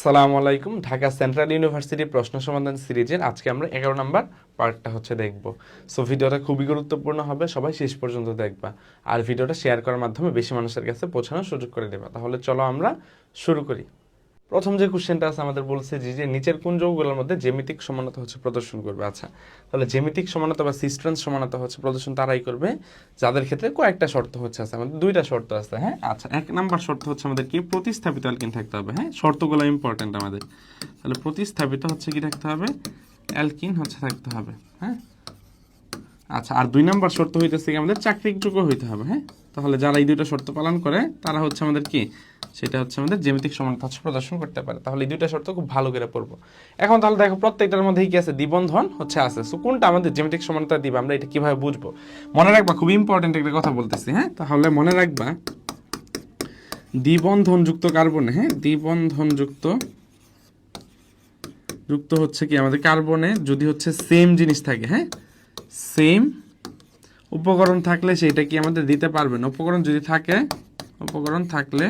সালামু আলাইকুম। Dhaka central university প্রশ্ন সমাধান সিরিজের আজকে আমরা 11 নাম্বার পার্টটা দেখব। সো ভিডিওটা খুবই গুরুত্বপূর্ণ হবে, সবাই শেষ পর্যন্ত দেখবা আর ভিডিওটা শেয়ার করার মাধ্যমে বেশি মানুষের কাছে পৌঁছানোর সুযোগ করে দেবা। তাহলে চলো আমরা শুরু করি। প্রথম যে কোশ্চেনটা আছে আমাদের বলছে যে নিচের কোন যৌগগুলোর মধ্যে জ্যামিতিক সমানতা প্রদর্শন করবে। আচ্ছা, তাহলে জ্যামিতিক সমানতা বা সিস্টেন্স সমানতা প্রদর্শন তারাই করবে যাদের ক্ষেত্রে কয়েকটা শর্ত আছে, আমাদের দুইটা শর্ত আছে। হ্যাঁ, আচ্ছা, এক নাম্বার শর্ত আমাদের কি প্রতিস্থাপিত অ্যালকিন থাকতে হবে। হ্যাঁ, শর্তগুলো ইম্পর্টেন্ট আমাদের। তাহলে প্রতিস্থাপিত কি থাকতে হবে? অ্যালকিন থাকতে হবে। হ্যাঁ, আচ্ছা, আর দুই নাম্বার শর্ত হইতেছে কি আমাদের চাকরিযোগ্য হইতে হবে। হ্যাঁ, তাহলে যারা এই দুইটা শর্ত পালন করে তারা আমাদের কি, সেটা আমাদের জ্যামিতিক সমানতা প্রদর্শন করতে পারে। তাহলে এই দুইটা শর্ত খুব ভালো করে পড়বো। এখন তাহলে দেখো প্রত্যেকটার মধ্যেই কি আছে, দ্বিবন্ধন আছে। সো কোনটা আমাদের জ্যামিতিক সমানতা দিবে, আমরা এটা কিভাবে বুঝবো? মনে রাখবা, খুব ইম্পর্টেন্ট একটা কথা বলতেছি। হ্যাঁ, তাহলে মনে রাখবা দ্বিবন্ধনযুক্ত কার্বনে, হ্যাঁ, দ্বিবন্ধনযুক্ত কি আমাদের কার্বনে যদি সেম জিনিস থাকে, হ্যাঁ, সেম উপকরণ থাকলে সেটা কি আমাদের দিতে পারবে না। উপকরণ যদি থাকে, উপকরণ থাকলে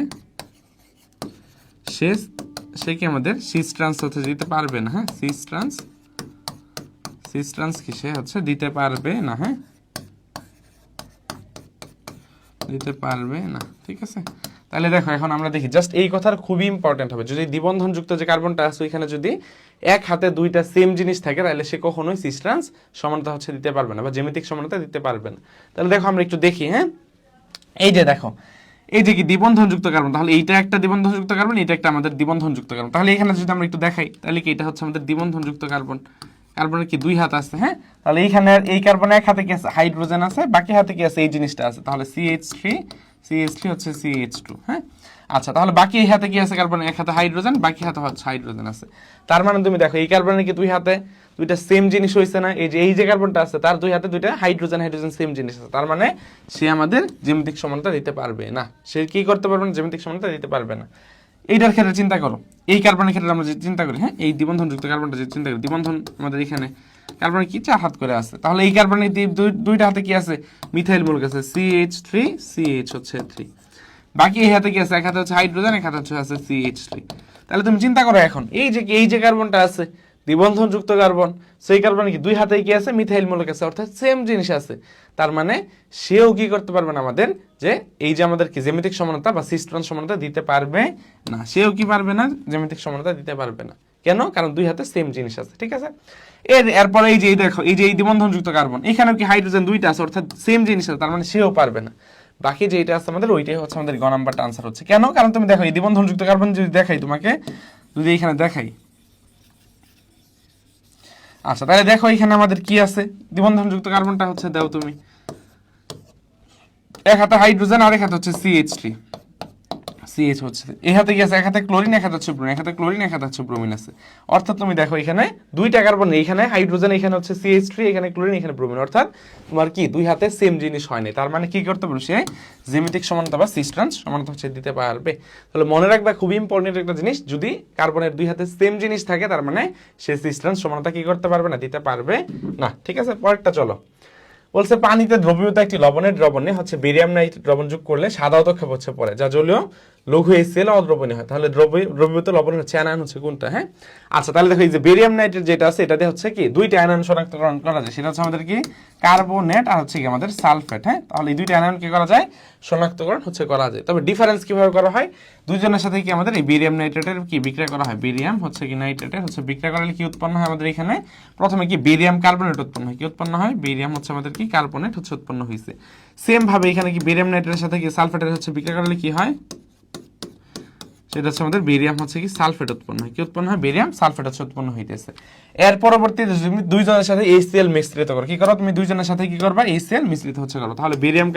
সে কি আমাদের সিস ট্রান্স দিতে পারবে না। হ্যাঁ, সিস ট্রান্স কি সে দিতে পারবে না। হ্যাঁ, দিতে পারবে না। ঠিক আছে, তাহলে দেখো এখন আমরা দেখি, জাস্ট এই কথার খুবই ইম্পর্টেন্ট হবে। যদি দ্বিবন্ধনযুক্ত যে কার্বনটা আছে ওইখানে যদি এক হাতে দুইটা সেম জিনিস থাকে তাহলে সে কখনোই সিস ট্রান্স সমানতা দিতে পারবে না বা জ্যামিতিক সমানতা দিতে পারবে না। তাহলে দেখো আমরা একটু দেখি। হ্যাঁ, এই যে দেখো, এই যে কি দ্বিবন্ধনযুক্ত কার্বন, তাহলে এইটা একটা দ্বিবন্ধনযুক্ত কার্বন, এটা একটা আমাদের দ্বিবন্ধনযুক্ত কার্বন। তাহলে এখানে যদি আমরা একটু দেখাই তাহলে কি এটা আমাদের দ্বিবন্ধনযুক্ত কার্বন। কার্বনের কি দুই হাত আছে। হ্যাঁ, তাহলে এইখানে এই কার্বনে এক হাতে কি আছে, হাইড্রোজেন আছে, বাকি হাতে কি আছে, এই জিনিসটা আছে। তাহলে CH3 CH2। হ্যাঁ, আচ্ছা, তাহলে বাকি এই হাতে কি আছে, কার্বন এক হাতে হাইড্রোজেন, বাকি হাতে হাইড্রোজেন আছে। তার মানে তুমি দেখো এই কার্বনের কি দুই হাতে দুইটা সেম জিনিস হয়েছে না। এই যে কার্বনটা আছে তার দুই হাতে দুইটা হাইড্রোজেন সেম জিনিস আছে। তার মানে সে আমাদের জ্যামিতিক সমানতা দিতে পারবে না। সে কি করতে পারবে না, জ্যামিতিক সমানতা দিতে পারবে না। এইটার ক্ষেত্রে চিন্তা করো, এই কার্বনের ক্ষেত্রে আমরা যদি চিন্তা করি, হ্যাঁ, এই দ্বিবন্ধনযুক্ত কার্বনটা যদি চিন্তা করি, দ্বিবন্ধন আমাদের এখানে কার্বনের কি চার হাত করে আছে। তাহলে এই কার্বনের দুইটা হাতে কি আছে, মিথাইল মূলক আছে, CH3 CH3। বাকি এই হাতে কি আছে, এক হাতে হাইড্রোজেন, এক হাতে আছে CH3। তাহলে তুমি চিন্তা করো এখন এই যে কার্বনটা আছে দ্বিবন্ধনযুক্ত কার্বন, সেই কার্বনে কি দুই হাতে কি আছে, মিথাইল মূলক আছে, অর্থাৎ সেম জিনিস আছে। তার মানে সেও কি করতে পারবে না আমাদের, যে এই যে আমাদের কি জ্যামিতিক সমানতা বা সিস ট্রান্স সমানতা দিতে পারবে না। সেও কি পারবে না, জ্যামিতিক সমানতা দিতে পারবে না। কেন? কারণ দুই হাতে সেম জিনিস আছে। ঠিক আছে, এরপরে এই যে দেখো, এই যে এই দ্বিবন্ধনযুক্ত কার্বন, এখানেও কি হাইড্রোজেন দুইটা আছে, অর্থাৎ সেম জিনিস আছে। তার মানে সেও পারবে না। বাকি যেটা আছে আমাদের ওইটাই আমাদের গ নাম্বারটা আনসার হচ্ছে। কেন? কারণ তুমি দেখো এই দ্বিবন্ধনযুক্ত কার্বন যদি দেখাই তোমাকে, যদি এখানে দেখাই, আচ্ছা, তাহলে দেখো এখানে আমাদের কি আছে, দ্বিবন্ধনযুক্ত কার্বনটা দাও তুমি, এক হাতে হাইড্রোজেন আর এক হাতে CH3 CH এই হাতে কি আছে, এক হাতে ক্লোরিন, এক হাতে ব্রোমিন, এক হাতে ক্লোরিন, এক হাতে ব্রোমিন আছে। অর্থাৎ তুমি দেখো এখানে দুইটা কার্বন, এখানে হাইড্রোজেন, এখানে CH3, এখানে ক্লোরিন, এখানে ব্রোমিন, অর্থাৎ তোমার কি দুই হাতে সেম জিনিস হয় না। তার মানে কি করতে পারবে, সে জ্যামিতিক সমানতা বা সিস ট্রান্স সমানতা দিতে পারবে। তাহলে মনে রাখবা, খুবই ইম্পর্টেন্ট একটা জিনিস, যদি কার্বনের দুই হাতে সেম জিনিস থাকে তার মানে সে সিস ট্রান্স সমানতা কি করতে পারবে না, দিতে পারবে না। ঠিক আছে, পরেরটা চলো। বলছে পানিতে দ্রবীভূত একটি লবণের দ্রবণে বেরিয়াম নাইট্রেট দ্রবণ যোগ করলে সাদা অধক্ষেপ পড়ে, যা জলীয় লঘু HCl অদ্রবণীয় হয়। তাহলে দ্রবীভূত লবণের আয়ন কোনটা? হ্যাঁ, আচ্ছা, তাহলে দেখো এই যে বেরিয়াম নাইট্রেট যেটা আছে এটাতে কি দুইটা আয়ন শনাক্তকরণ করা যায়। সেটা আমাদের কি কার্বনেট আর কি আমাদের সালফেট। হ্যাঁ, তাহলে এই দুইটা আয়ন কি করা যায়, শনাক্তকরণ করা যায়। তবে ডিফারেন্স কিভাবে করা হয়, দুইজনের সাথে কি আমাদের এই বেরিয়াম নাইট্রেটের কি বিক্রিয়া করা হয়, বেরিয়াম কি নাইট্রেটের বিক্রিয়া করলে কি উৎপন্ন হয় আমাদের এখানে, প্রথমে কি বেরিয়াম কার্বনেট উৎপন্ন হয়। কি উৎপন্ন হয়? বেরিয়াম আমাদের কি কার্বনেট উৎপন্ন হয়েছে। সেম ভাবে এখানে কি বেরিয়াম নাইট্রেটের সাথে কি সালফেটের বিক্রিয়া করলে কি হয়, সেটা আমাদের বেরিয়াম কি সালফেট উৎপন্ন হয়। কি উৎপন্ন হয়? বেরিয়াম সালফেট উৎপন্ন হইতেছে। এর পরবর্তীতে তুমি দুইজনের সাথে HCl মিশ্রিত করো, কি করো তুমি দুইজনের সাথে কি করবা, HCl মিশ্রিত করো। তাহলে বেরিয়াম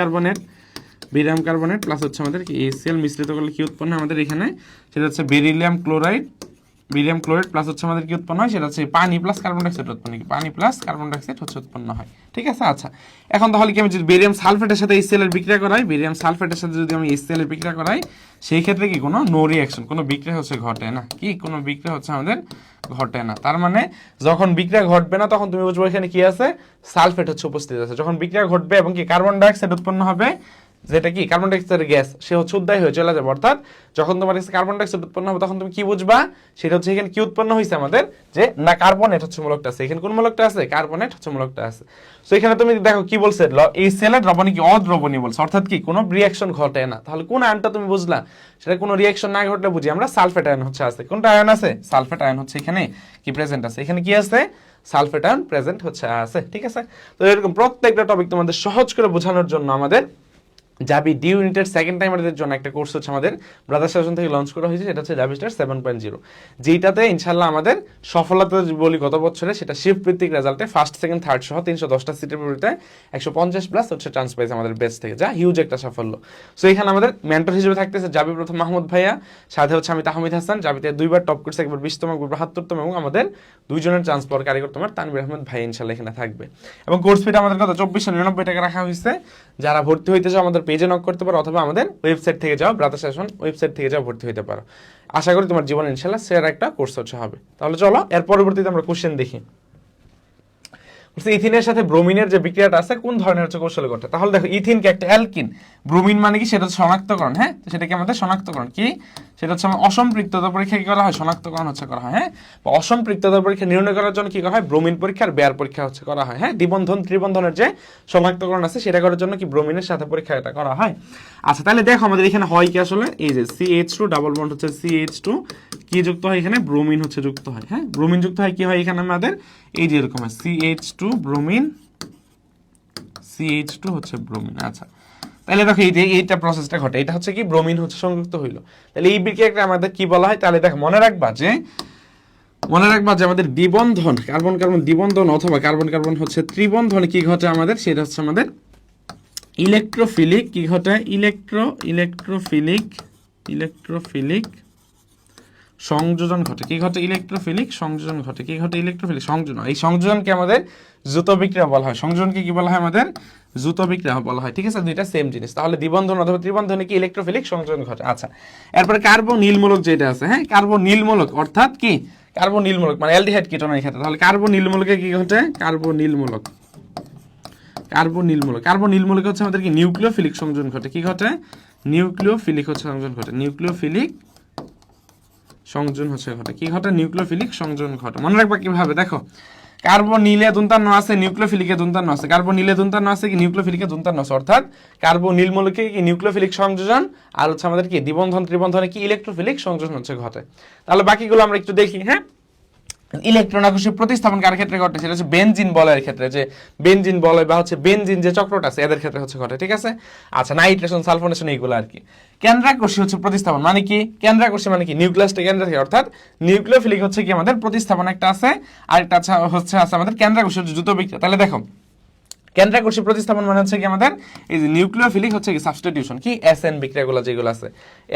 কার্বনেট প্লাস আমাদের কি HCl মিশ্রিত করলে কি উৎপন্ন হয় আমাদের এখানে, সেটা বেরিলিয়াম ক্লোরাইড প্লাস আমাদের কি উৎপন্ন হয়, সেটা পানি প্লাস কার্বন ডাইঅক্সাইড উৎপন্ন হয়, পানি প্লাস কার্বন ডাইঅক্সাইড উৎপন্ন হয়। ঠিক আছে, আচ্ছা, এখন তাহলে কি আমি যদি বেরিয়াম সালফেটের সাথে HCl এর বিক্রিয়া করাই, বেরিয়াম সালফেটের সাথে যদি আমি HCl এর বিক্রিয়া করাই, সেই ক্ষেত্রে কি কোনো নো রিঅ্যাকশন, কোনো বিক্রিয়া ঘটে না। কি কোনো বিক্রিয়া আমাদের ঘটে না। তার মানে যখন বিক্রিয়া ঘটবে না তখন তুমি বুঝবো এখানে কি আছে, সালফেট উপস্থিত আছে। যখন বিক্রিয়া ঘটবে এবং কি কার্বন ডাইঅক্সাইড উৎপন্ন হবে, যেটা কি কার্বন ডাইঅক্সাইডের গ্যাস, সে হচ্ছে উদ্দায়ী হয়ে চলে যাবে। অর্থাৎ যখন তোমার কাছে কার্বন ডাইঅক্সাইড উৎপন্ন হবে তখন তুমি কি বুঝবা, সেটা হচ্ছে এখানে কি উৎপন্ন হয়েছে আমাদের, যে না কার্বনেট হচ্ছে মূলকটা আছে, এখানে কোন মূলকটা আছে, কার্বনেট হচ্ছে মূলকটা আছে। সো এখানে তুমি দেখো কি বলছে, এই সেলের দ্রবণী কি অদ্রবণী বলছে, অর্থাৎ কি কোনো রিঅ্যাকশন ঘটে না। তাহলে কোন আয়নটা তুমি বুঝলা, সেটা কোনো রিঅ্যাকশন না ঘটলে বুঝি আমরা সালফেট আয়ন হচ্ছে আছে। কোনটা আয়ন আছে, সালফেট আয়ন হচ্ছে এখানে কি প্রেজেন্ট আছে, এখানে কি আছে, সালফেট আয়ন প্রেজেন্ট হচ্ছে আছে। ঠিক আছে, তো এরকম প্রত্যেকটা টপিক তোমাদের সহজ করে বোঝানোর জন্য আমাদের জাবি ডি ইউনিটের সেকেন্ড টাইমারদের জন্য একটা কোর্স হচ্ছে আমাদের ব্রাদার সেশন থেকে লঞ্চ করা হয়েছে, সেটা হচ্ছে জাবি স্টার 7.0, যেটাতে ইনশাল্লাহ আমাদের সফলতা বলি গত বছরে, সেটা শিফট ভিত্তিক রেজাল্টে ফার্স্ট সেকেন্ড থার্ড সহ 310টা সিটের বিপরীতে 150+ হচ্ছে চান্স পাইছে আমাদের বেস থেকে, যা হিউজ একটা সাফল্য। সো এখানে আমাদের মেন্টর হিসেবে থাকতেছে জাবি প্রথম মাহমুদ ভাইয়া, সাথে হচ্ছে আমি তাহমিদ হাসান, জাবিতে 2বার টপ করছে, একবার 20তম, একবার 72তম, এবং আমাদের 2 জনের চান্স পাওয়ার কারিগর তোমার তানভীর আহমেদ ভাই ইনশাল্লাহ এখানে থাকবে। এবং কোর্স ফিটা আমাদের কত 2499 টাকা রাখা হয়েছে। যারা ভর্তি হইতে চাও আমাদের পেজে নক করতে পারো, অথবা আমাদের ওয়েবসাইট থেকে যাও, ব্রাদার সেশন ওয়েবসাইট থেকে যাও, ভর্তি হইতে পারো। আশা করি তোমার জীবন ইনশাল্লাহ সেরা একটা কোর্স হচ্ছে হবে। তাহলে চলো এর পরবর্তীতে আমরা কোশ্চেন দেখি। ইথিনের সাথে ব্রোমিনের যে বিক্রিয়াটা আছে কোন ধরনের হচ্ছে কৌশলে ঘটে। তাহলে দেখো ইথিনকে একটা অ্যালকিন, ব্রোমিন মানে কি, সেটা শনাক্তকরণ। হ্যাঁ, তো সেটাকে আমাদের শনাক্তকরণ কি, সেটা হচ্ছে আমার অসম্পৃক্ততা পরীক্ষা কি করা হয়, শনাক্তকরণ হচ্ছে করা হয়। হ্যাঁ, অসম্পৃক্ততা পরীক্ষা নির্ণয় করার জন্য কি করা হয়, ব্রোমিন পরীক্ষা আর বেয়ার পরীক্ষা হচ্ছে করা হয়। হ্যাঁ, দ্বিবন্ধন ত্রিবন্ধনের যে শনাক্তকরণ আছে সেটা করার জন্য কি ব্রোমিনের সাথে পরীক্ষা এটা করা হয়। আচ্ছা, তাহলে দেখো আমাদের এখানে হয় কি, আসলে এই যে CH2 ডাবল বন্ড হচ্ছে CH2 কি যুক্ত হয়, এখানে ব্রোমিন হচ্ছে যুক্ত হয়। হ্যাঁ, ব্রোমিন যুক্ত হয় কি হয়, এখানে আমাদের এই যে এরকম হয় CH2 ব্রোমিন, CH2 হচ্ছে ব্রোমিন। আচ্ছা, তাহলে দেখো এই যে এইটা প্রসেসটা ঘটে, এটা হচ্ছে কি ব্রোমিন হচ্ছে সংযুক্ত হইলো। তাহলে এই বিক্রিয়াটা আমাদের কি বলা হয়, তাহলে দেখো মনে রাখবা যে আমাদের দ্বিবন্ধন, কার্বন কার্বন দ্বিবন্ধন অথবা কার্বন কার্বন হচ্ছে ত্রিবন্ধন কি ঘটে আমাদের, সেটা হচ্ছে আমাদের ইলেকট্রোফিলিক কি ঘটে, ইলেকট্রোফিলিক সংযোজন ঘটে। কি ঘটে, ইলেকট্রোফিলিক সংযোজন ঘটে। কি ঘটে, ইলেকট্রোফিলিক সংযোজন। এই সংযোজনকে আমাদের যৌথ বিক্রিয়া বলা হয়। সংযোজনকে কি বলা হয়, আমাদের যৌথ বিক্রিয়া বলা হয়। ঠিক আছে, দুইটা সেম জিনিস। তাহলে দ্বিবন্ধন অথবা ত্রিবন্ধনে কি ইলেকট্রোফিলিক সংযোজন ঘটে। আচ্ছা, এরপরে কার্বনিল মূলক যেটা আছে, হ্যাঁ, কার্বনিল মূলক অর্থাৎ কি, কার্বনিল মূলক মানে অ্যালডিহাইড কিটোনের ক্ষেত্রে। তাহলে কার্বনিল মূলকে কি ঘটে, কার্বনিল মূলক হচ্ছে আমাদের কি নিউক্লিওফিলিক সংযোজন ঘটে। কি ঘটে, নিউক্লিওফিলিক হচ্ছে সংযোজন ঘটে, নিউক্লিওফিলিক সংযোজন হচ্ছে ঘটে। কি ঘটে, নিউক্লিওফিলিক সংযোজন ঘটে। মনে রাখবা কিভাবে, দেখো কার্বনিলে দুন্তান্ন আছে, নিউক্লিওফিলিকে দুন্তান্ন আছে, কার্বনিলে দুন্তান্ন আছে কি নিউক্লিওফিলিকে দুন্তান্ন আছে, অর্থাৎ কার্বনিল মূলকে কি নিউক্লিওফিলিক সংযোজন, আর হচ্ছে আমাদের কি দ্বিবন্ধন ত্রিবন্ধনে কি ইলেকট্রোফিলিক সংযোজন হচ্ছে ঘটে। তাহলে বাকিগুলো আমরা একটু দেখি। হ্যাঁ, ইলেকট্রন আকর্ষণ প্রতিস্থাপন কার ক্ষেত্রে ঘটে, সেটা হচ্ছে বেনজিন বলয়ের ক্ষেত্রে, যে বেনজিন বলয় বা হচ্ছে বেনজিন যে চক্রটা আছে এদের ক্ষেত্রে হচ্ছে ঘটে। ঠিক আছে, আচ্ছা, নাইট্রেশন সালফোনেশন এইগুলো আর কি। কেন্দ্রাকর্ষী হচ্ছে প্রতিস্থাপন মানে কি, কেন্দ্রাকর্ষী মানে কি নিউক্লিয়াসটা কেন্দ্রে থাকে, অর্থাৎ নিউক্লিওফিলিক হচ্ছে কি আমাদের প্রতিস্থাপন একটা আছে, আর একটা হচ্ছে আমাদের কেন্দ্রাকর্ষী হচ্ছে দ্রুত বিক্রিয়া। তাহলে দেখো কেন্দ্রাকর্ষী প্রতিস্থাপন মানে হচ্ছে কি আমাদের এই যে নিউক্লিওফিলিক হচ্ছে কি সাবস্টিটিউশন, কি SN বিক্রিয়াগুলো যেগুলো আছে,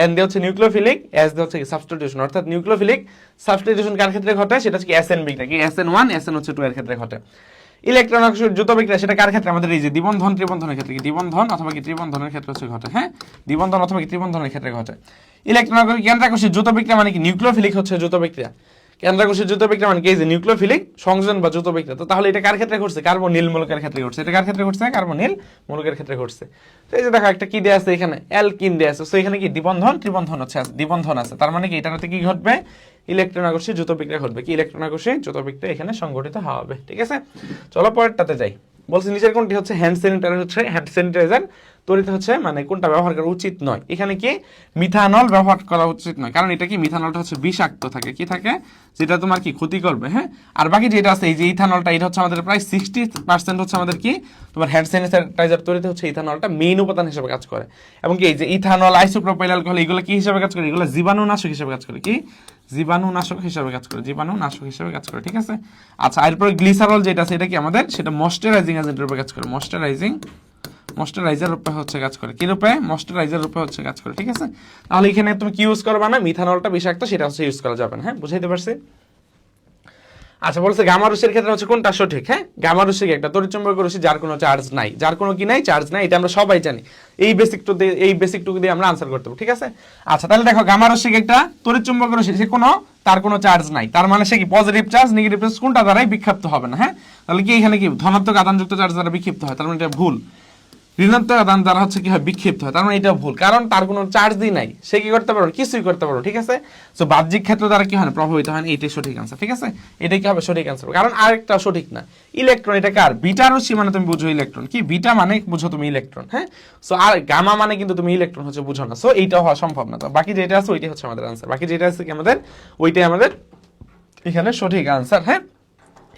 N দিয়ে হচ্ছে নিউক্লিওফিলিক, S দিয়ে হচ্ছে কি সাবস্টিটিউশন, অর্থাৎ নিউক্লিওফিলিক সাবস্টিটিউশন কার ক্ষেত্রে ঘটে, সেটা হচ্ছে কি SN বিক্রিয়া, কি SN1 SN হচ্ছে 2 এর ক্ষেত্রে ঘটে। ইলেকট্রন আকর্ষণ দ্রুত বিক্রিয়া সেটা কার ক্ষেত্রে, আমাদের এই যে দ্বিবন্ধন ত্রিবন্ধনের ক্ষেত্রে, কি দ্বিবন্ধন অথবা কি ত্রিবন্ধনের ক্ষেত্রে হচ্ছে ঘটে। হ্যাঁ, দ্বিবন্ধন অথবা কি ত্রিবন্ধনের ক্ষেত্রে ঘটে। ইলেকট্রন কেন্দ্রাকর্ষী দ্রুত বিক্রিয়া মানে কি নিউক্লিওফিলিক হচ্ছে দ্রুত বিক্রিয়া, কেন্দ্রাকর্ষী যৌথ বিক্রিয়া মানে কি যে নিউক্লিওফিলিক সংযোজন বা যৌথ বিক্রিয়া। তো তাহলে এটা কার ক্ষেত্রে ঘটছে, কার্বনিল মূলকের ক্ষেত্রে ঘটছে। এটা কার ক্ষেত্রে ঘটছে, কার্বনিল মূলকের ক্ষেত্রে ঘটছে। তো এই যে দেখো একটা কি দেয়া আছে এখানে, অ্যালকিন দেয়া আছে। সো এখানে কি দ্বিবন্ধন ত্রিবন্ধন হচ্ছে দ্বিবন্ধন আছে, তার মানে কি এটাতে কি ঘটবে, ইলেকট্রন আকর্ষী যৌথ বিক্রিয়া ঘটবে। কি ইলেকট্রন আকর্ষী যৌথ বিক্রিয়া এখানে সংঘটিত হবে। ঠিক আছে, চলো পরেরটাতে যাই। বলছি নিচের কোনটি হচ্ছে হ্যান্ড স্যানিটাইজার, হচ্ছে হ্যান্ড স্যানিটাইজার তৈরিতে হচ্ছে মানে কোনটা ব্যবহার করা উচিত নয়। এখানে কি মিথানল ব্যবহার করা উচিত নয়, কারণ এটা কি মিথানলটা হচ্ছে বিষাক্ত থাকে, কি থাকে, যেটা তোমার কি ক্ষতি করবে। হ্যাঁ, আর বাকি যেটা আছে এই যে ইথানলটা, এটা হচ্ছে আমাদের প্রায় 60% হচ্ছে আমাদের কি তোমার হ্যান্ড স্যানিটাইজার তৈরিতে হচ্ছে ইথানলটা মেইন উপাদান হিসেবে কাজ করে। এবং কি এই যে ইথানল, আইসোপ্রোপাইল অ্যালকোহল এগুলো কি হিসেবে কাজ করে, এগুলো জীবাণুনাশক হিসেবে কাজ করে। কি জীবাণুনাশক হিসেবে কাজ করে, জীবাণুনাশক হিসেবে কাজ করে। ঠিক আছে, আচ্ছা, এরপর গ্লিসারল যেটা আছে এটা কি আমাদের সেটা ময়েশ্চারাইজিং এজেন্টের উপর কাজ করে, ময়েশ্চারাইজার রূপে হচ্ছে কাজ করে। কি রূপে, ময়েশ্চারাইজার রূপে হচ্ছে কাজ করে। ঠিক আছে, তাহলে এখানে তুমি কি ইউজ করবা না, মিথানলটা বিষাক্ত সেটা হচ্ছে ইউজ করা যাবে না। হ্যাঁ, বুঝাইতে পারছি। আচ্ছা, বলছে গামা রশ্মির ক্ষেত্রে হচ্ছে কোনটা সঠিক। হ্যাঁ, গামা রশ্মি একটা তড়িৎচুম্বকীয় রশ্মি যার কোনো চার্জ নাই, যার কোনো কি নাই, চার্জ নাই, এটা আমরা সবাই জানি। এই বেসিকটুকু দিয়ে আমরা আনসার করতে পারবো। ঠিক আছে, আচ্ছা, তাহলে দেখো গামা রশ্মি একটা তড়িৎচুম্বকীয় রশ্মি, সে কোনো তার কোনো চার্জ নাই, তার মানে সে কি পজিটিভ চার্জ নেগেটিভ চার্জ কোনটা দ্বারাই বিক্ষিপ্ত হবে না। হ্যাঁ, তাহলে কি এখানে কি ধনাত্মক আধানযুক্ত চার্জ দ্বারা বিক্ষিপ্ত হয়, তার মানে এটা ভুল। ঋণাত্মক আধান দ্বারা হচ্ছে কি হয় বিক্ষিপ্ত হয়, তার মানে এটা ভুল, কারণ তার কোনো চার্জই নাই, সে কি করতে পারবে, কিছুই করতে পারবে, ঠিক আছে। সো বাহ্যিক ক্ষেত্র দ্বারা কি হয় না, প্রভাবিত হয় না, এটাই সঠিক আনসার, ঠিক আছে। এটা কি হবে সঠিক আনসার, কারণ আরেকটা সঠিক না, ইলেকট্রন এটা কার, বিটা রশ্মি মানে তুমি বুঝো ইলেকট্রন কি, বিটা মানে বুঝো তুমি ইলেকট্রন, হ্যাঁ। সো আর গামা মানে কিন্তু তুমি ইলেকট্রন হচ্ছে বুঝো না, সো এইটা হওয়া সম্ভব না। তো বাকি যেটা আছে ওইটাই হচ্ছে আমাদের আনসার, বাকি যেটা আছে কি আমাদের ওইটাই আমাদের এখানে সঠিক আনসার, হ্যাঁ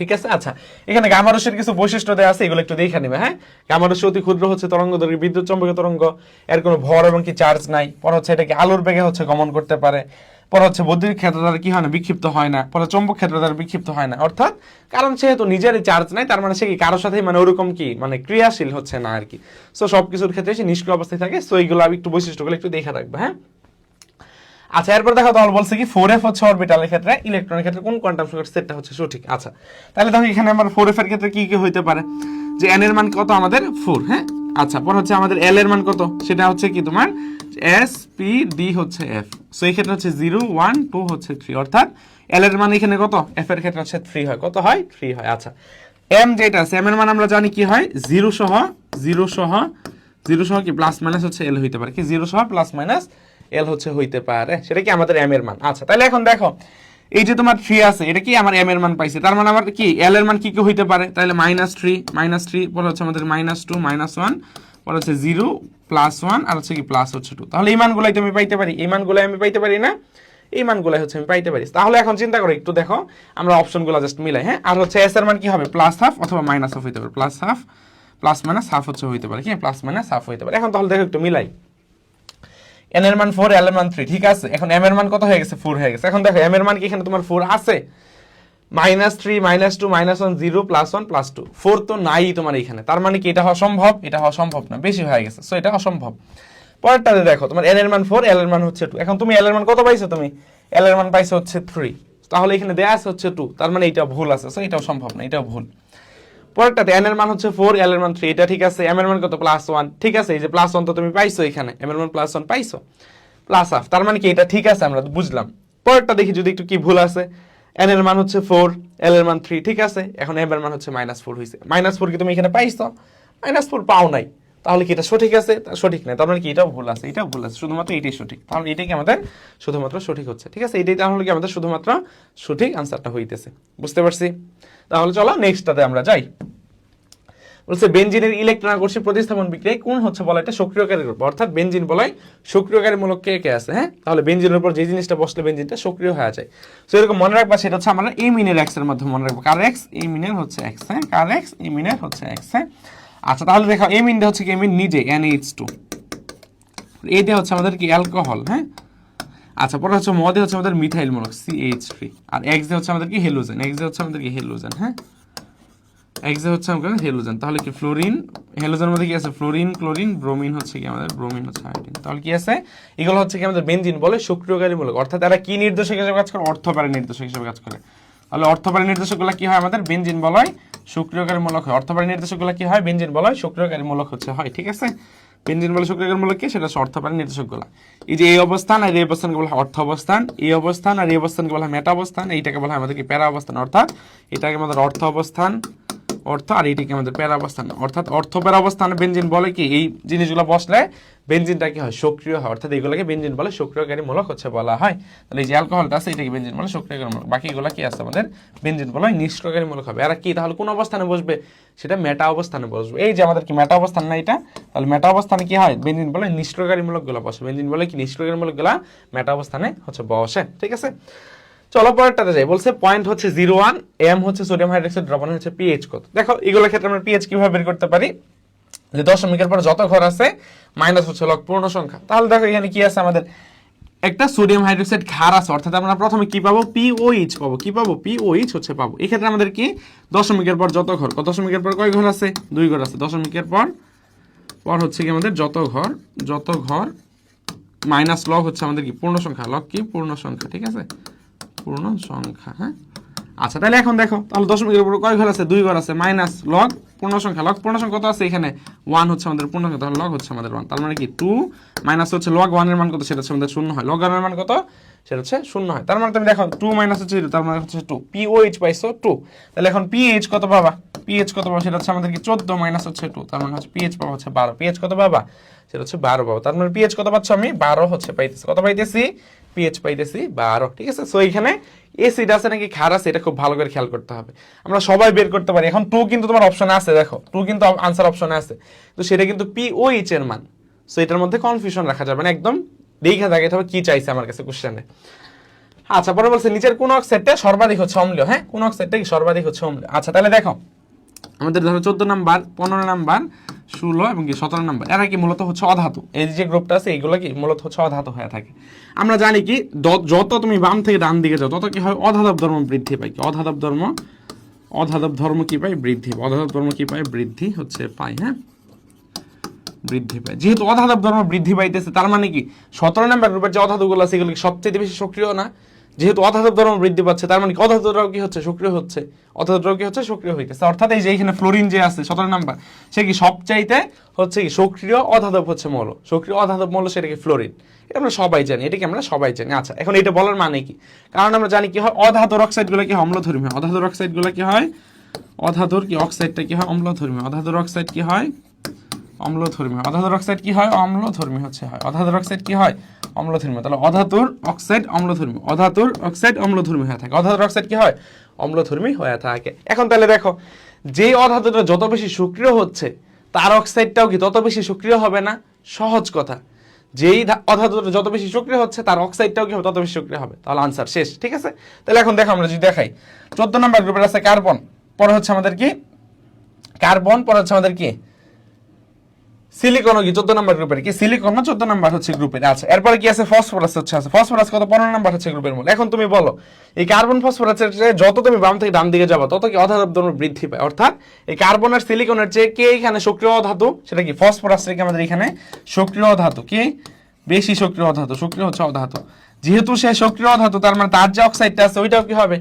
ঠিক আছে। আচ্ছা, এখানে গামা রশ্মির কিছু বৈশিষ্ট্য দেওয়া আছে, এগুলো একটু দেখে নেবে, হ্যাঁ। গামা রশ্মি অতি ক্ষুদ্র হচ্ছে তরঙ্গদৈর্ঘ্য, বিদ্যুৎ চৌম্বকীয় তরঙ্গ, এর কোনো ভর এবং কি চার্জ নাই। পর হচ্ছে এটাকে আলোর বেগে হচ্ছে গমন করতে পারে। পর হচ্ছে বৈদ্যুতিক ক্ষেত্র দ্বারা কি হয় না, বিক্ষিপ্ত হয় না। পরে চৌম্বক ক্ষেত্র দ্বারা বিক্ষিপ্ত হয় না, অর্থাৎ কারণ যেহেতু নিজেরই চার্জ নাই, তার মানে সে কি কারোর সাথে মানে ওরকম কি মানে ক্রিয়াশীল হচ্ছে না আর কি। সো সবকিছুর ক্ষেত্রে সে নিষ্ক্রিয় অবস্থায় থাকে। সো এইগুলো আমি একটু বৈশিষ্ট্যগুলো একটু দেখে রাখবে, হ্যাঁ। আচ্ছা, এরপর দেখো তাহলে বলছে কি 4f হচ্ছে অরবিটালের ক্ষেত্রে, ইলেকট্রনের ক্ষেত্রে কোন কোয়ান্টাম সংখ্যার সেটটা হচ্ছে সঠিক। আচ্ছা, তাহলে দেখো এখানে আমার 4f এর ক্ষেত্রে কি কি হইতে পারে, যে n এর মান কত আমাদের 4, হ্যাঁ। আচ্ছা, পর হচ্ছে আমাদের l এর মান কত, সেটা হচ্ছে কি তোমার s p d হচ্ছে f। সো এই ক্ষেত্রে হচ্ছে 0 1 2 হচ্ছে 3, অর্থাৎ l এর মান এখানে কত, f এর ক্ষেত্রে হচ্ছে 3 হয়, কত হয় 3 হয়। আচ্ছা, m যেটা আছে, m এর মান আমরা জানি কি হয় 0 সহ কি প্লাস মাইনাস হচ্ছে l হইতে পারে, কি 0 সহ প্লাস মাইনাস এল হচ্ছে হইতে পারে, সেটা কি আমাদের এম এর মান। আচ্ছা, তাহলে এখন দেখো এই যে তোমার 3 আছে, এটা কি আমার এম এর মান পাইছে, তার মানে আমার কি এল এর মান কি কি হইতে পারে, তাহলে -3 পরে হচ্ছে আমাদের -2 -1 পরে হচ্ছে 0 +1 আর হচ্ছে কি প্লাস হচ্ছে 2। তাহলে এই মানগুলাই তুমি পাইতে পারি, এই মানগুলাই আমি পাইতে পারি না, এই মানগুলাই হচ্ছে আমি পাইতে পারি। তাহলে এখন চিন্তা করো একটু, দেখো আমরা অপশনগুলো জাস্ট মিলাই, হ্যাঁ। আর হচ্ছে এস এর মান কি হবে +1/2 অথবা -1/2 হইতে পারে, +1/2 +-1/2 হচ্ছে হইতে পারে, কি +-1/2 হইতে পারে। এখন তাহলে দেখো একটু মিলাই, n এর মান 4, l এর মান 3, ঠিক আছে। এখন m এর মান কত হয়ে গেছে, 4 হয়ে গেছে। এখন দেখো m এর মান কি এখানে তোমার 4 আছে, -3 -2 -1 0 +1 +2, 4 তো নাই তোমার এখানে, তার মানে কি এটা হওয়া সম্ভব, এটা হওয়া সম্ভব না, বেশি হয়ে গেছে, সো এটা অসম্ভব। পরেরটাতে দেখো তোমার n এর মান 4, l এর মান হচ্ছে 2। এখন তুমি l এর মান কত পাইছো, তুমি l এর মান পাইছো হচ্ছে 3, তাহলে এখানে দেয়া আছে হচ্ছে 2, তার মানে এটা ভুল আছে, সো এটাও সম্ভব না, এটাও ভুল। পরেরটাতে n এর মান হচ্ছে 4, l এর মান 3, এটা ঠিক আছে। m এর মান কত +1, ঠিক আছে, এই যে +1 তো তুমি পাইছো এখানে, m এর মান +1 পাইছো, +1/2, তার মানে কি এটা ঠিক আছে, আমরা বুঝলাম। পরেরটা দেখি যদি একটু কি ভুল আছে, n এর মান হচ্ছে 4, l এর মান 3, ঠিক আছে। এখন m এর মান হচ্ছে -4 হইছে, -4 কি তুমি এখানে পাইছো, -4 পাও নাই, তাহলে কি এটা সঠিক আছে, সঠিক না, তার মানে কি এটাও ভুল আছে, এটাও ভুল আছে, শুধুমাত্র এটাই সঠিক। তাহলে এটাই কি আমাদের শুধুমাত্র সঠিক হচ্ছে, ঠিক আছে, এটাই তাহলে কি আমাদের শুধুমাত্র সঠিক আনসারটা হইতেছে, বুঝতে পারছি। তাহলে চলো নেক্সটটাতে আমরা যাই। বলছে বেনজিনের ইলেকট্রন আকর্ষী প্রতিস্থাপন বিক্রিয়ায় কোন হচ্ছে বলা এটা সক্রিয়কারী গ্রুপ, অর্থাৎ বেনজিন বলয় সক্রিয়কারী মূলক কে কে আছে, হ্যাঁ। তাহলে বেনজিনের উপর যে জিনিসটা বসলে বেনজিনটা সক্রিয় হয়ে যায়, সো এরকম মনে রাখবা, সেটা হচ্ছে আমরা এই মিনের x এর মাধ্যমে মনে রাখবো, কার x, এই মিনের হচ্ছে x, হ্যাঁ, কার x, এই মিনের হচ্ছে x, হ্যাঁ। আচ্ছা, তাহলে দেখো এই মিনটা হচ্ছে কি, এই মিন নিজে NH2, এই দিয়ে হচ্ছে আমাদের কি অ্যালকোহল, হ্যাঁ। আচ্ছা, পরে হচ্ছে মদে হচ্ছে আমাদের মিথাইল মূলক CH3, আর x দিয়ে হচ্ছে আমাদের কি হেলোজেন, x দিয়ে হচ্ছে আমাদের কি হেলোজেন, হ্যাঁ, x হচ্ছে আমাদের হেলোজেন। তাহলে কি ফ্লোরিন, হেলোজেনের মধ্যে কি আছে ফ্লোরিন, ক্লোরিন, ব্রোমিন হচ্ছে কি আমাদের, ব্রোমিন হচ্ছে আয়োডিন। তাহলে কি আছে, এগুলো হচ্ছে কি আমাদের বেনজিন বলে সক্রিয়কারী মূলক, অর্থাৎ এরা কি নির্দেশক হিসেবে কাজ করে, অর্থপারী নির্দেশক হিসেবে কাজ করে। তাহলে অর্থপারী নির্দেশকগুলো কি হয় আমাদের, বেনজিন বলয় সক্রিয়কারী মূলক হয়। অর্থপারী নির্দেশকগুলো কি হয়, বেনজিন বলয় সক্রিয়কারী মূলক হচ্ছে হয়, ঠিক আছে। বেনজিন বলে সক্রিয়কারী মূলক কি, সেটা হচ্ছে অর্থপারী নির্দেশকগুলো। এই যে এই অবস্থান আর এই অবস্থানকে বলা হয় অর্থ অবস্থান, এই অবস্থান আর এই অবস্থানকে বলা হয় মেটা অবস্থান, এইটাকে বলা হয় আমাদের কি প্যারা অবস্থান, অর্থাৎ এটাকে আমাদের অর্থ অবস্থান, অর্থ, আর এইটাকে আমাদের প্যারা অবস্থান, অর্থাৎ অর্থ প্যারা অবস্থানে বেনজিন বলে কি এই জিনিসগুলো বসলে বেনজিনটা কি হয়, সক্রিয় হয়, অর্থাৎ এইগুলোকে বেনজিন বলে সক্রিয়কারী মূলক হচ্ছে বলা হয়। তাহলে এই যে অ্যালকোহলটা আছে এটাকে বেনজিন বলে সক্রিয়কারী মূলক, বাকিগুলো কি আছে আমাদের বেনজিন বলে নিষ্ক্রিয়কারী মূলক হবে। আর কি তাহলে কোন অবস্থানে বসবে, সেটা মেটা অবস্থানে বসবে। এই যে আমাদের কি মেটা অবস্থান না এটা, তাহলে মেটা অবস্থানে কি হয়, বেনজিন বলে নিষ্ক্রিয়কারী মূলকগুলো বসে, বেনজিন বলে কি নিষ্ক্রিয়কারী মূলকগুলো মেটা অবস্থানে হচ্ছে বসে, ঠিক আছে। চলো পরেরটাতে যাই। বলছে পয়েন্ট হচ্ছে 0.1, m হচ্ছে সোডিয়াম হাইড্রোক্সাইড, দ্রবণ হচ্ছে পিএইচ কত। দেখো এগুলোর ক্ষেত্রে আমরা পিএইচ কিভাবে বের করতে পারি, যে দশমিকের পর যত ঘর আছে মাইনাস হচ্ছে লগ পূর্ণ সংখ্যা। তাহলে দেখো এখানে কি আছে আমাদের, একটা সোডিয়াম হাইড্রোক্সাইড ক্ষার আছে, অর্থাৎ আমরা প্রথমে কি পাবো, পিওএইচ পাবো, কি পাবো, পিওএইচ হচ্ছে পাবো। এই ক্ষেত্রে আমাদের কি দশমিকের পর যত ঘর, দশমিকের পর কয় ঘর আছে, 2 ঘর আছে, দশমিকের পর হচ্ছে কি আমাদের যত ঘর মাইনাস লগ হচ্ছে আমাদের কি পূর্ণ সংখ্যা, লগ কি পূর্ণ সংখ্যা, ঠিক আছে, পূর্ণ সংখ্যা, হ্যাঁ। আচ্ছা, তাহলে এখন দেখো, তাহলে দশমিকের উপর কয় ঘর আছে, 2 ঘর আছে, মাইনাস লগ পূর্ণ সংখ্যা, লগ পূর্ণ সংখ্যা কত আছে এখানে 1 হচ্ছে আমাদের পূর্ণ সংখ্যা, তাহলে লগ হচ্ছে আমাদের 1, তার মানে কি 2 মাইনাস হচ্ছে লগ 1 এর মান কত, সেটা হচ্ছে আমাদের 0 হয়, লগ 1 এর মান কত, সেটা হচ্ছে 0 হয়। তার মানে তুমি দেখো 2 মাইনাস হচ্ছে 0, তার মানে হচ্ছে 2, পিওএইচ পাইছো 2, তাহলে এখন পিএইচ কত পাবা, পিএইচ কত পাবো সেটা হচ্ছে আমাদের কি 14 মাইনাস হচ্ছে 2, তার মানে হচ্ছে পিএইচ পাবো হচ্ছে 12, পিএইচ কত পাবা সেটা হচ্ছে 12 পাবো, তার মানে পিএইচ কত পাচ্ছ আমি 12 হচ্ছে পাইতেছি, কত পাইতেছি পিএইচ পাইতেছি 12, ঠিক আছে। সো এখানে এসিড আছে নাকি ক্ষার আছে এটা খুব ভালো করে খেয়াল করতে হবে, আমরা সবাই বের করতে পারি। এখন 2 কিন্তু তোমার অপশনে আছে, দেখো 2 কিন্তু আনসার অপশনে আছে, তো সেটা কিন্তু পিওএইচ এর মান। সো এটার মধ্যে কনফিউশন রাখা যাবে না, একদম দেখে থাকে তবে কি চাইছে আমার কাছে কোশ্চেনে। আচ্ছা পরে বলছে নিচের কোন অক্সাইডটা সর্বাধিক হচ্ছে অম্লীয়, হ্যাঁ কোন অক্সাইডটা কি সর্বাধিক হচ্ছে অম্লীয়। আচ্ছা তাহলে দেখো আমাদের ধরো 14 নাম্বার, 15 নাম্বার, 16 এবং কি 17 নাম্বার, এরা কি মূলত হচ্ছে অধাতু। এই যে গ্রুপটা আছে এইগুলো কি মূলত হচ্ছে অধাতু হয়ে থাকে। আমরা জানি কি যত তুমি বাম থেকে ডান দিকে যাও তত কি হয় অধাতব ধর্ম বৃদ্ধি পায়, কি অধাতব ধর্ম কি পায় বৃদ্ধি, অধাতব ধর্ম কি পায় বৃদ্ধি হচ্ছে পায়, হ্যাঁ বৃদ্ধি পায়। যেহেতু অধাতব ধর্ম বৃদ্ধি পাইতেছে তার মানে কি 17 নাম্বার গ্রুপের যে অধাতুগুলো আছে এগুলো সবচেয়ে বেশি সক্রিয় না, যেহেতু অধাতব ধর্ম বৃদ্ধি পাচ্ছে তার মানে অধাতুরাও কি হচ্ছে সক্রিয় হচ্ছে, অধাতুরাও কি হচ্ছে সক্রিয় হইতেছে। অর্থাৎ এই যে এখানে ফ্লোরিন যে আছে 17 নাম্বার সে কি সবচাইতে হচ্ছে কি সক্রিয় অধাতব হচ্ছে মৌল, সক্রিয় অধাতব মৌল সেটা কি ফ্লোরিন, এটা আমরা সবাই জানি, এটা কি আমরা সবাই জানি। আচ্ছা এখন এটা বলার মানে কি, কারণ আমরা জানি কি হয় অধাতুর অক্সাইডগুলো কি অম্লধর্মী, অধাতুর অক্সাইডগুলো কি হয়, অধাতুর কি অক্সাইডটা কি হয় অম্লধর্মী, অধাতুর অক্সাইড কি হয় অম্লধর্মী, অধাতুর অক্সাইড কি হয় অম্লধর্মী হচ্ছে হয়, অধাতুর অক্সাইড কি হয় অম্লধর্মী, তাহলে অধাতুর অক্সাইড অম্লধর্মী, অধাতুর অক্সাইড অম্লধর্মী হয়ে থাকে, অধাতুর অক্সাইড কি হয় অম্লধর্মী হয়ে থাকে। এখন তাহলে দেখো যে অধাতুটা যত বেশি সক্রিয় হচ্ছে তার অক্সাইডটাও কি তত বেশি সক্রিয় হবে না, সহজ কথা, যেই অধাতুটা যত বেশি সক্রিয় হচ্ছে তার অক্সাইডটাও কি হবে তত বেশি সক্রিয় হবে, তাহলে আনসার শেষ, ঠিক আছে। তাহলে এখন দেখো আমরা যদি দেখাই 14 নাম্বার গ্রুপের আছে কার্বন, পরে হচ্ছে আমাদের কি কার্বন, পরে হচ্ছে আমাদের কি সিলিকন, কি 14 নাম্বার গ্রুপের কি সিলিকন না 14 নাম্বার হচ্ছে গ্রুপের। আচ্ছা এরপরে কি আছে ফসফরাস হচ্ছে আছে, ফসফরাস কত 15 নাম্বার হচ্ছে গ্রুপের মূল। এখন তুমি বলো এই কার্বন ফসফরাসের যত তুমি বাম থেকে ডান দিকে যাবো তত কি অধাতব ধর্ম বৃদ্ধি পায়, অর্থাৎ এই কার্বন আর সিলিকনের চেয়ে কে এখানে সক্রিয় অধাতু, সেটা কি ফসফরাস থেকে আমাদের এখানে সক্রিয় অধাতু, কি বেশি সক্রিয় অধাতু, সক্রিয় হচ্ছে অধাতু, যেহেতু সে সক্রিয় অধাতু তার মানে তার যে অক্সাইডটা আছে ওইটাও কি হবে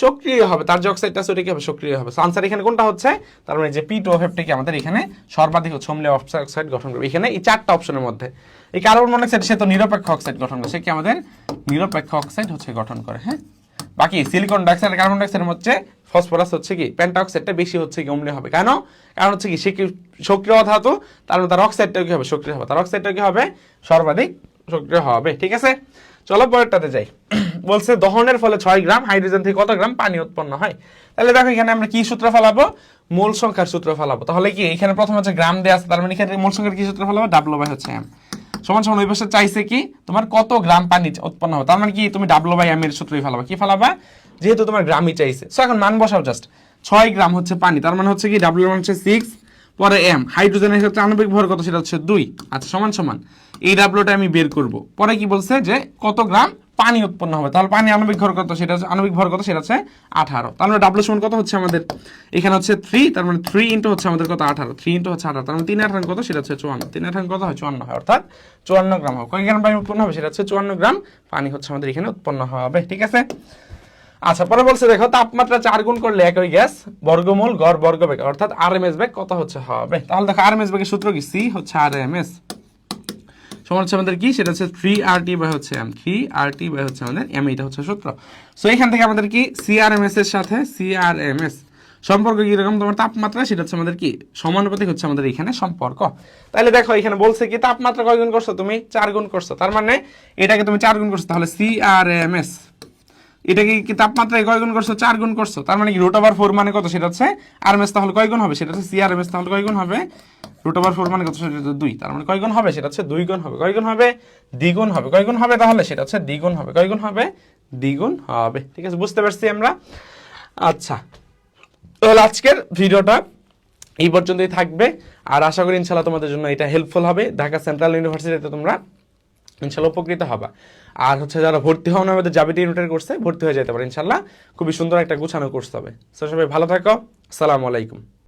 সক্রিয় হবে, তার যে অক্সাইডটা আছে ওটা কি হবে সক্রিয় হবে। আনসার এখানে কোনটা হচ্ছে, তার মানে যে P2O5 কি আমাদের এখানে সর্বাধিক হচ্ছে অম্লীয় অক্সাইড গঠন করবে এখানে এই চারটা অপশনের মধ্যে। এই কার্বন মনোক্সাইড সে তো নিরপেক্ষ অক্সাইড গঠন করে, সে কি আমাদের নিরপেক্ষ অক্সাইড হচ্ছে গঠন করে, হ্যাঁ। বাকি সিলিকন ডাইঅক্সাইড আর কার্বন ডাইঅক্সাইডের মধ্যে ফসফরাস হচ্ছে কি পেন্টাঅক্সাইডটা বেশি হচ্ছে কি অম্লীয় হবে, কেন কারণ হচ্ছে কি সে কি সক্রিয় ধাতু তার মানে তার অক্সাইডটাও কি হবে সক্রিয় হবে, তার অক্সাইডটাও কি হবে সর্বাধিক সক্রিয় হবে, ঠিক আছে। চলো পরেরটাতে যাই। বলছে দহনের ফলে 6 গ্রাম হাইড্রোজেন থেকে কত গ্রাম পানি উৎপন্ন হয়। তাহলে দেখো এখানে আমরা কি সূত্র ফেলাবো, মোল সংখ্যার সূত্র ফেলাবো। তাহলে কি এখানে প্রথমে হচ্ছে গ্রাম দেয়া আছে তার মানে এখানে মোল সংখ্যার কি সূত্র ফেলাবো, W হচ্ছে M সমান সমান ওই পাশে চাইছে কি তোমার কত গ্রাম পানি উৎপন্ন হবে, তার মানে কি তুমি W/M এর সূত্রই ফেলাবা, কি ফেলাবা যেহেতু তোমার গ্রামই চাইছে। সো এখন মান বসাও জাস্ট 6 গ্রাম হচ্ছে পানি, তার মানে হচ্ছে কি W মান হচ্ছে 6, পরে M হাইড্রোজেনের ক্ষেত্রে আণবিক ভর কত সেটা হচ্ছে 2। আচ্ছা সমান সমান এই ডাব্লিউটা আমি বের করব, পরে কি বলছে যে কত গ্রাম পানি উৎপন্ন হবে, তাহলে পানি আণবিক ভর কত সেটা হচ্ছে আণবিক ভর কত সেটা হচ্ছে 18, তাহলে ডাব্লিউ সমান কত হচ্ছে আমাদের এখানে হচ্ছে 3, তার মানে 3 ইনটু হচ্ছে আমাদের কত 18, 3 ইনটু হচ্ছে 18, তার মানে 3 18 কত সেটা হচ্ছে 54, 3 18 কত হয় 54 হয়, অর্থাৎ 54 গ্রাম হবে। কয় গ্রাম পানি উৎপন্ন হবে সেটা হচ্ছে 54 গ্রাম পানি হচ্ছে আমাদের এখানে উৎপন্ন হবে, ঠিক আছে। আচ্ছা পরে বলছে দেখো তাপমাত্রা 4 গুণ করলে একই গ্যাস বর্গমূল গড় বর্গবেগ অর্থাৎ আরএমএস বেগ কত হচ্ছে হবে। তাহলে দেখো আরএমএস বেগের সূত্র কি, সি হচ্ছে আরএমএস সমান হচ্ছে আমাদের কি সেটা হচ্ছে 3RT বাই হচ্ছে M, 3RT বাই হচ্ছে আমাদের M, এটা হচ্ছে সূত্র। সো এখান থেকে আমাদের কি সিআরএমএস এর সাথে সিআরএমএস সম্পর্ক কি রকম, তোমার তাপমাত্রা সেটা হচ্ছে আমাদের কি সমানুপাতিক হচ্ছে আমাদের এখানে সম্পর্ক। তাহলে দেখো এখানে বলছে কি তাপমাত্রা কয় গুণ করছো তুমি 4 গুণ করছো, তার মানে এটাকে তুমি 4 গুণ করছো, তাহলে সিআরএমএস এটাকে কি তাপমাত্রায় কয় গুণ করছো 4 গুণ করছো, তার মানে কি √4 মানে কত সেটা হচ্ছে আরএমএস, তাহলে কয় গুণ হবে সেটা হচ্ছে সিআরএমএস, তাহলে কয় গুণ হবে √4 মানে কত সেটা হচ্ছে 2, তার মানে কয় গুণ হবে সেটা হচ্ছে 2 গুণ হবে, কয় গুণ হবে দ্বিগুণ হবে, কয় গুণ হবে তাহলে সেটা হচ্ছে দ্বিগুণ হবে, কয় গুণ হবে দ্বিগুণ হবে, ঠিক আছে বুঝতে পারছি আমরা। আচ্ছা তাহলে আজকের ভিডিওটা এই পর্যন্তই থাকবে, আর আশা করি ইনশাআল্লাহ তোমাদের জন্য এটা হেল্পফুল হবে, ঢাকা সেন্ট্রাল ইউনিভার্সিটিতে তোমরা ইনশাআল্লাহ উপকৃত হবা। আর হচ্ছে যারা ভর্তি হওয়া আমাদের জাবিটি ইউনিটের কোর্সে ভর্তি হয়ে যেতে পারে ইনশাআল্লাহ, খুবই সুন্দর একটা গুছানো কোর্স হবে। সো সবাই ভালো থাকো, আসসালামু আলাইকুম।